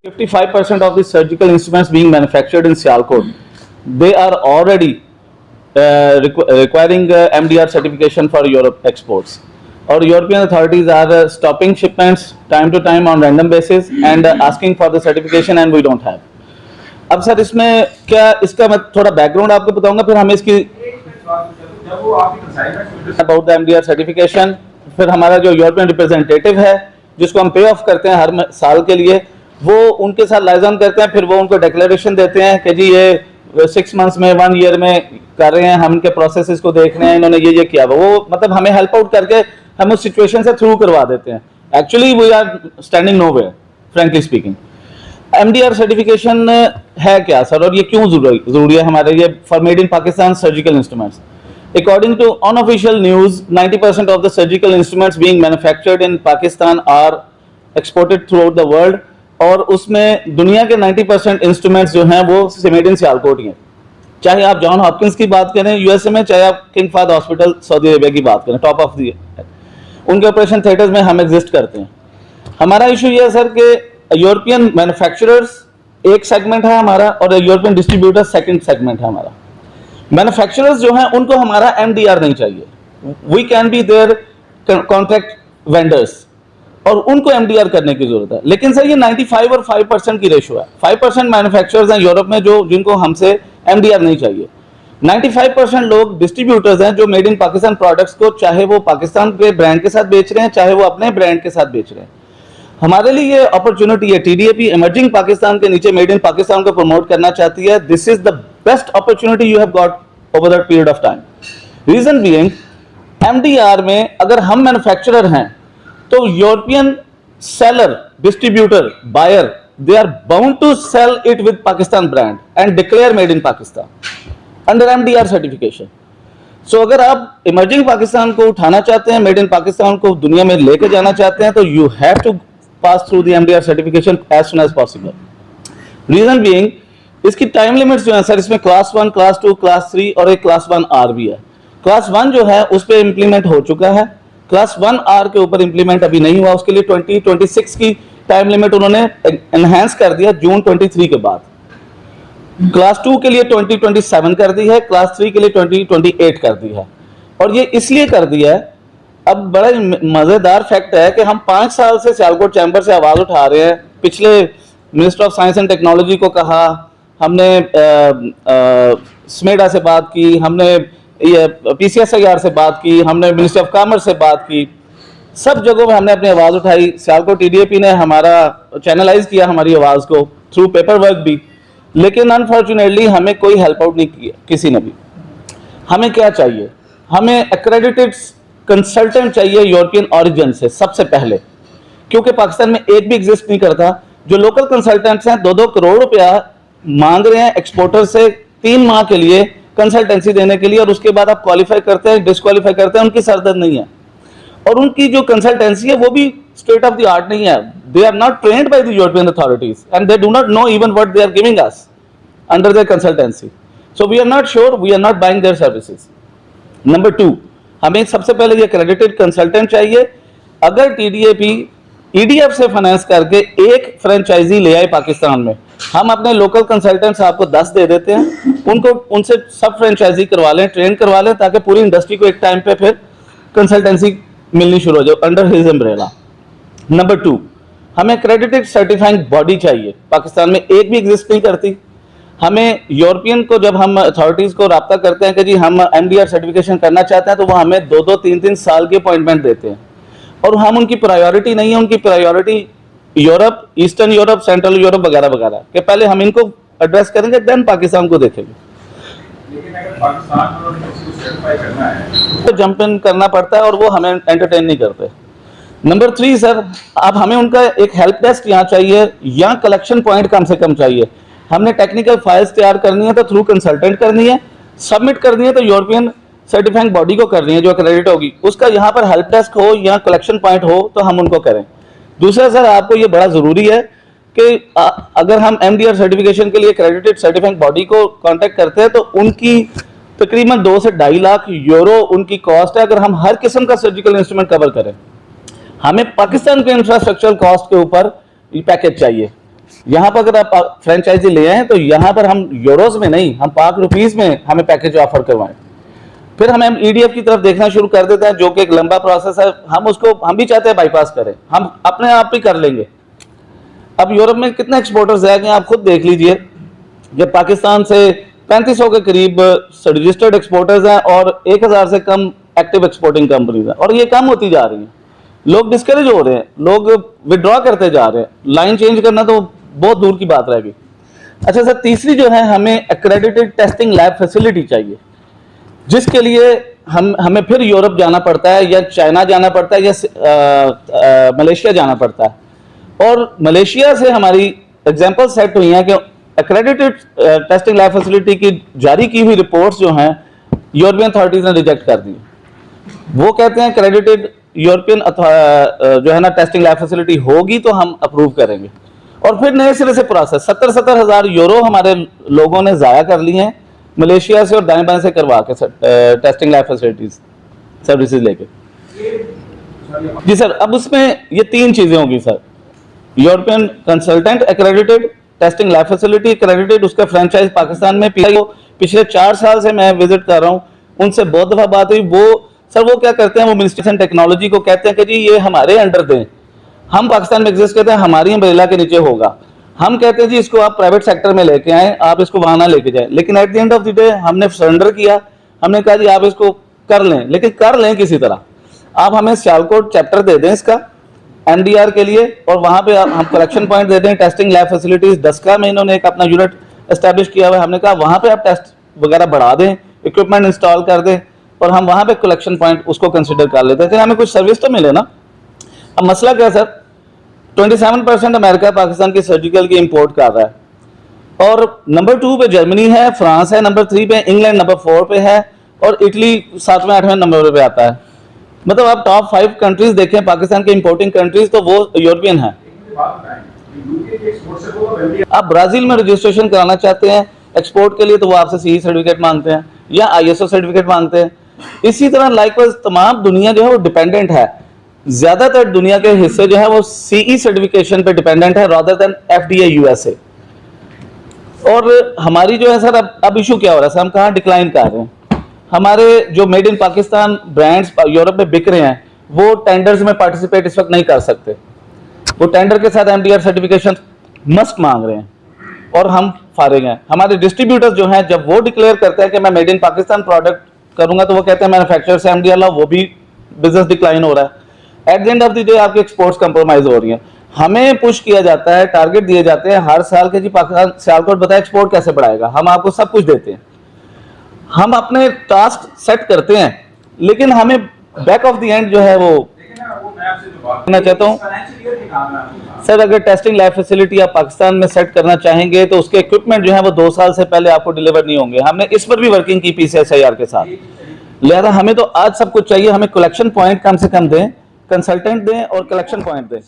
55% of the surgical instruments being manufactured in Sialkot, they are already requiring MDR certification for Europe exports. Or European authorities are stopping shipments time to time on random basis and asking for the certification, and we don't have. अब sir इसमें क्या इसका मैं थोड़ा background आपको बताऊंगा, फिर हमें इसकी अबाउट द MDR सर्टिफिकेशन, फिर हमारा जो यूरोपियन रिप्रेजेंटेटिव है जिसको हम पे ऑफ करते हैं हर साल के लिए, वो उनके साथ लाइजन करते हैं, फिर वो उनको डिक्लेरेशन देते हैं कि जी ये 6 मंथ्स में 1 ईयर में कर रहे हैं, हम इनके प्रोसेसेस को देख रहे हैं, इन्होंने ये किया वो मतलब हमें हेल्प आउट करके हम उस सिचुएशन से थ्रू करवा देते हैं. Actually we are standing nowhere frankly speaking. MDR certification है क्या सर और ये क्यों जरूरी है हमारे लिए for made in Pakistan surgical instruments? According to unofficial news, 90% of the surgical instruments being manufactured in Pakistan are exported throughout the world, और उसमें दुनिया के 90% इंस्ट्रूमेंट्स जो हैं वो मेड इन सियालकोट ही हैं. चाहे आप जॉन हॉपकिंस की बात करें यूएसए में, चाहे आप King Fahad Hospital Saudi Arabia की बात करें, टॉप ऑफ दी उनके ऑपरेशन थिएटर्स में हम एग्जिस्ट करते हैं. हमारा इशू ये है सर कि यूरोपियन मैन्युफैक्चरर्स एक सेगमेंट है हमारा और यूरोपियन डिस्ट्रीब्यूटर सेकंड सेगमेंट है हमारा. मैन्युफैक्चरर्स जो हैं उनको हमारा MDR नहीं चाहिए. We can be their contract vendors और उनको MDR करने की जरूरत है. लेकिन सर ये 95 और 5% की रेशो है. 5% मैन्युफैक्चरर्स हैं यूरोप में जो जिनको हमसे MDR नहीं चाहिए. 95% लोग डिस्ट्रीब्यूटर्स हैं जो मेड इन पाकिस्तान प्रोडक्ट्स को चाहे वो पाकिस्तान के ब्रांड के साथ बेच रहे हैं चाहे वो अपने ब्रांड के साथ बेच रहे हैं. हमारे लिए ये अपॉर्चुनिटी है. TDAP इमर्जिंग पाकिस्तान के नीचे मेड इन पाकिस्तान को प्रमोट करना चाहती है. This is the best opportunity you have got over that period of time. Reason being MDR में अगर हम मैन्युफैक्चरर हैं तो European seller, distributor, buyer, they are bound to sell it with Pakistan brand and declare made in Pakistan under MDR certification. So अगर आप emerging Pakistan को उठाना चाहते हैं, मेड इन पाकिस्तान को दुनिया में लेके जाना चाहते हैं, तो you have to pass through the MDR certification as soon as possible. Reason being, इसकी टाइम लिमिट्स जो है सर, इसमें क्लास 1, क्लास 2, क्लास 3 और एक क्लास 1R भी है. क्लास 1 जो है उस पर इम्प्लीमेंट हो चुका है. क्लास 1R के ऊपर इम्प्लीमेंट अभी नहीं हुआ. उसके लिए 2026 की टाइम लिमिट उन्होंने एनहांस कर दिया जून 23 के बाद. क्लास 2 के लिए 2027 कर दी है, क्लास 3 के लिए 2028 कर दी है. और ये इसलिए कर दिया है, अब बड़ा मजेदार फैक्ट है कि हम 5 साल से सियालकोट चैम्बर से आवाज उठा रहे हैं. पिछले minister of science and technology को कहा, हमने स्मेडा से बात की, हमने PCSIR से बात की, हमने मिनिस्ट्री ऑफ कॉमर्स से बात की, सब जगहों में हमने अपनी आवाज उठाई. सियालकोट TDAP ने हमारा चैनलाइज किया हमारी आवाज को थ्रू पेपर वर्क भी, लेकिन अनफॉर्चुनेटली हमें कोई हेल्प आउट नहीं किया किसी ने भी. हमें क्या चाहिए? हमें एक्रेडिटेड कंसल्टेंट चाहिए यूरोपियन ऑरिजिन से सबसे पहले, क्योंकि पाकिस्तान में एक भी एग्जिस्ट नहीं करता. जो लोकल कंसल्टेंट्स हैं 2-2 करोड़ रुपया मांग रहे हैं एक्सपोर्टर से 3 माह के लिए कंसल्टेंसी देने के लिए, और उसके बाद आप क्वालिफाई करते हैं, डिस्क्वालीफाई करते हैं, उनकी सरदर्द नहीं है. और उनकी जो कंसल्टेंसी है वो भी स्टेट ऑफ द आर्ट नहीं है. They are not trained by the European authorities and they do not know even what they are giving us under their consultancy. So we are not sure, we are not buying their services. Number 2, हमें सबसे पहले ये accredited consultant चाहिए. अगर TDAP EDF से finance करके एक franchise ले आए पाकिस्तान में, हम अपने लोकल कंसल्टेंट्स आपको 10 दे देते हैं, उनको उनसे सब फ्रेंचाइजी करवा लें, ट्रेन करवा लें, ताकि पूरी इंडस्ट्री को एक टाइम पे फिर कंसल्टेंसी मिलनी शुरू हो जाए अंडर हिज अम्ब्रेला. नंबर 2, हमें एक्रेडिटेड सर्टिफाइंग बॉडी चाहिए. पाकिस्तान में एक भी एग्जिस्ट नहीं करती. हमें यूरोपियन को जब हम अथॉरिटीज को राब्ता करते हैं कि जी हम MDR सर्टिफिकेशन करना चाहते हैं, तो वो हमें 2-2, 3-3 साल की अपॉइंटमेंट देते हैं, और हम उनकी प्रायोरिटी नहीं है. उनकी priority Europe, eastern Europe, central Europe वगैरह वगैरह के पहले हम इनको एड्रेस करेंगे, देन पाकिस्तान को देखेंगे. लेकिन अगर पाकिस्तान तो जंप इन करना पड़ता है और वो हमें एंटरटेन नहीं करते. नंबर 3 सर, अब हमें उनका एक हेल्प डेस्क यहाँ चाहिए या कलेक्शन पॉइंट कम से कम चाहिए. हमने टेक्निकल फाइल्स तैयार करनी है तो थ्रू कंसल्टेंट करनी है, सबमिट करनी है तो यूरोपियन सर्टिफाइंग बॉडी को करनी है जो क्रेडिट होगी, उसका यहाँ पर हेल्प डेस्क हो या कलेक्शन पॉइंट हो तो हम उनको करें. दूसरा सर, आपको ये बड़ा जरूरी है कि अगर हम MDR सर्टिफिकेशन के लिए क्रेडिटेड सर्टिफाइंग बॉडी को कांटेक्ट करते हैं तो उनकी तकरीबन 2 से 2.5 लाख यूरो उनकी कॉस्ट है. अगर हम हर किस्म का सर्जिकल इंस्ट्रूमेंट कवर करें, हमें पाकिस्तान के इंफ्रास्ट्रक्चरल कॉस्ट के ऊपर पैकेज चाहिए. यहाँ पर अगर आप फ्रेंचाइजी ले आए तो यहाँ पर हम यूरोज में नहीं, हम पाक रुपीज में हमें पैकेज ऑफर करवाएं। फिर हमें ईडीएफ की तरफ देखना शुरू कर देता है, जो कि एक लंबा प्रोसेस है। हम भी चाहते हैं बाईपास करें, हम अपने आप ही कर लेंगे। अब यूरोप में कितने एक्सपोर्टर्स हैं आप खुद देख लीजिए, कि पाकिस्तान से 3500 के करीब रजिस्टर्ड एक्सपोर्टर्स हैं और 1000 से कम एक्टिव एक्सपोर्टिंग कंपनीज हैं, और ये कम होती जा रही हैं। लोग डिस्करेज हो रहे हैं, लोग विड्रॉ करते जा रहे हैं, लाइन चेंज करना तो बहुत दूर की बात रहेगी। अच्छा सर, तीसरी जो है, हमें एक्रेडिटेड टेस्टिंग लैब फैसिलिटी चाहिए, जिसके लिए हमें फिर यूरोप जाना पड़ता है या चाइना जाना पड़ता है या मलेशिया जाना पड़ता है। और मलेशिया से हमारी एग्जांपल सेट हुई हैं कि एक्रेडिटेड टेस्टिंग लैब फैसिलिटी की जारी की हुई रिपोर्ट्स जो हैं यूरोपियन अथॉरिटीज ने रिजेक्ट कर दी। वो कहते हैं एक्रेडिटेड यूरोपियन जो है ना टेस्टिंग लैब फैसिलिटी होगी तो हम अप्रूव करेंगे, और फिर नए सिरे से प्रोसेस 70-70 हज़ार यूरो हमारे लोगों ने ज़ाया कर लिए हैं मलेशिया से और दाएं बाएं से करवा के टेस्टिंग लैब फैसिलिटीज सर्विसेज लेके। जी सर, अब उसमें ये 3 चीज़ें होंगी sir, European consultant accredited, testing lab facility accredited, उसका फ्रेंचाइज पाकिस्तान में पिछले 4 साल से मैं विजिट कर रहा हूँ, उनसे बहुत दफ़ा बात हुई। वो क्या करते हैं, वो मिनिस्ट्री टेक्नोलॉजी को कहते हैं कि जी ये हमारे अंडर दें, हम पाकिस्तान में एग्जिस्ट करते हैं, हमारी अम्ब्रेला के नीचे होगा। हम कहते हैं जी इसको आप प्राइवेट सेक्टर में लेके आए, आप इसको वहां ना लेके जाएं। लेकिन at the end of the day हमने सरेंडर किया, हमने कहा जी आप इसको कर लें, लेकिन कर लें किसी तरह। आप हमें सियालकोट चैप्टर दे दें इसका एनडीआर के लिए, और वहां पे हम कलेक्शन पॉइंट दे दें, टेस्टिंग लैब फैसिलिटीज 10 का में इन्होंने एक अपना यूनिट एस्टैब्लिश किया हुआ है। हमने कहा वहां पे आप टेस्ट वगैरह बढ़ा दें, इक्विपमेंट इंस्टॉल कर दें, और हम वहां पे कलेक्शन पॉइंट उसको कंसिडर कर लेते हैं कि हमें कुछ सर्विस तो मिले ना। अब मसला क्या सर, 27% अमेरिका पाकिस्तान की सर्जिकल की इंपोर्ट कर रहा है, और नंबर 2 पे जर्मनी है, फ्रांस है, नंबर 3 पे इंग्लैंड, नंबर 4 पे है, और इटली 7वें 8वें नंबर पे आता है। मतलब आप टॉप 5 कंट्रीज देखें पाकिस्तान के इंपोर्टिंग कंट्रीज, तो वो यूरोपियन है। आप ब्राजील में रजिस्ट्रेशन कराना चाहते हैं एक्सपोर्ट के लिए, तो वो आपसे सीई सर्टिफिकेट मांगते हैं या आईएसओ सर्टिफिकेट मांगते हैं। इसी तरह लाइकवाइज तमाम दुनिया जो है वो डिपेंडेंट है, ज्यादातर दुनिया के हिस्से जो है वो सीई सर्टिफिकेशन पे डिपेंडेंट है रादर देन एफडीए यूएसए। और हमारी जो है सर, अब इशू क्या हो रहा है सर, हम कहाँ डिक्लाइन कर रहे हैं। हमारे जो made in Pakistan brands Europe में बिक रहे हैं, वो टेंडर्स में पार्टिसिपेट इस वक्त नहीं कर सकते। वो टेंडर के साथ एमडीआर सर्टिफिकेशन मस्ट मांग रहे हैं, और हम फारिग हैं। हमारे डिस्ट्रीब्यूटर्स जो हैं, जब वो डिक्लेयर करते हैं कि मैं मेड इन पाकिस्तान प्रोडक्ट करूंगा, तो वो कहते हैं मैन्युफैक्चरर से एमडीआर लाओ, वो भी बिजनेस डिक्लाइन हो रहा है। At the end of the day आपकी एक्सपोर्ट्स कंप्रोमाइज हो रही हैं। हमें पुश किया जाता है, टारगेट दिए जाते हैं हर साल के, जी पाकिस्तान सियालकोट बताए एक्सपोर्ट कैसे बढ़ाएगा। हम आपको सब कुछ देते हैं, हम अपने टास्क सेट करते हैं, लेकिन हमें बैक ऑफ द एंड जो है वो करना चाहता हूँ सर, अगर टेस्टिंग लैब फैसिलिटी आप पाकिस्तान में सेट करना चाहेंगे तो उसके इक्विपमेंट जो है वो 2 साल से पहले आपको डिलीवर नहीं होंगे। हमने इस पर भी वर्किंग की पीसीएसआईआर के साथ, लिहाजा हमें तो आज सब कुछ चाहिए। हमें कलेक्शन पॉइंट कम से कम दें, कंसल्टेंट दें और कलेक्शन पॉइंट दें।